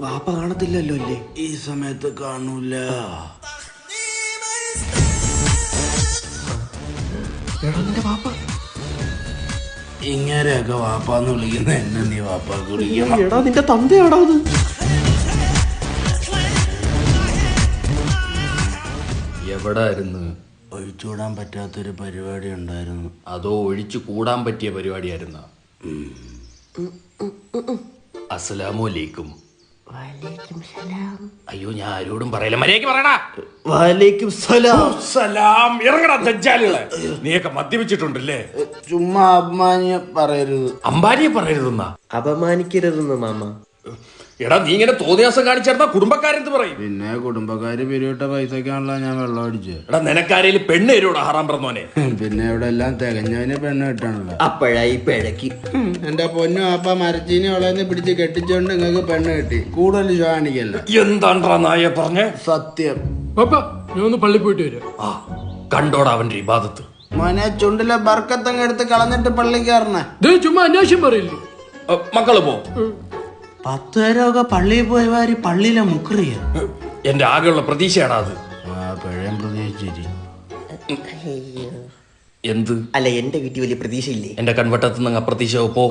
വാപ്പ കാണത്തില്ലല്ലോ അല്ലേ? ഈ സമയത്ത് കാണൂല. നിന്റെ വാപ്പ ഇങ്ങനെയൊക്കെ വാപ്പാന്ന് വിളിക്കുന്ന എന്നെ നീ വാപ്പാക്ക് വിളിക്കണം. എടാ നിന്റെ തന്തയാടാ അത്. എവിടായിരുന്നു? ഒഴിച്ചുകൂടാൻ പറ്റാത്തൊരു പരിപാടി ഉണ്ടായിരുന്നു. അതോ ഒഴിച്ചു കൂടാൻ പറ്റിയ പരിപാടിയായിരുന്ന? അസ്സലാമലൈക്കും. അയ്യോ ഞാൻ ആരോടും പറയല, മര്യാദയ്ക്ക് പറയടാ. വലൈക്കും സലാം. സലാം. ഇറങ്ങടാ ദജ്ജാലുകളെ. നീയൊക്കെ മദ്യപിച്ചിട്ടുണ്ടല്ലേ? ചുമ്മാ അഭിമാനിയെ പറയരുത്. അംബാനിയെ പറയരുതെന്നാ? അപമാനിക്കരുതെന്ന് മാമ. എടാ നീ ഇങ്ങനെ തോന്നിയാസം കാണിച്ചിരുന്ന കുടുംബക്കാരെന്ത് പറയും? പിന്നെ കുടുംബക്കാര് പിരിവിട്ട പൈസക്കാണല്ലോ ഞാൻ വെള്ളം അടിച്ചത്. എടാ നിനക്കാരേലും പെണ്ണ് തരൂടാ ഹറാം പറഞ്ഞോനെ. പിന്നെ ഇവിടെ എല്ലാം തികഞ്ഞവന് പെണ്ണ് കിട്ടണല്ലോ. അപ്പോഴായി പിഴക്കി. എന്റെ പൊന്നു അപ്പ മരച്ചീനി വളർന്ന് പിടിച്ച് കെട്ടിച്ചോണ്ട് നിങ്ങൾക്ക് പെണ്ണ് കിട്ടി. കൂടുതൽ കാണിക്കല്ല. എന്താണ്ടാ നായ പറഞ്ഞേ? സത്യം. ഞാൻ ഒന്ന് പള്ളി പോയിട്ട് വരാം. ആ കണ്ടോടാ അവന്റെ ഇബാദത്ത്. മോനെ ചുണ്ടിലെ ബർക്കത്തങ്ങ് എടുത്ത് കളഞ്ഞിട്ട് പള്ളിക്കാരനെ ചുമ്മാ അന്വേഷണം പറയില്ലേ? മക്കള് പോ. 10 പേരൊക്കെ പള്ളിയിൽ പോയി വാരി പള്ളിയിലെ മുക്കറിയ. എന്റെ ആകെയുള്ള പ്രതീക്ഷയാടാ അത്. പഴയം പ്രതീക്ഷിച്ചിരി. എന്ത്? അല്ല എന്റെ വീട്ടിൽ വലിയ പ്രതീക്ഷയില്ലേ? എന്റെ കൺവട്ടത്ത് നിന്ന് അപ്രതീക്ഷ പോ.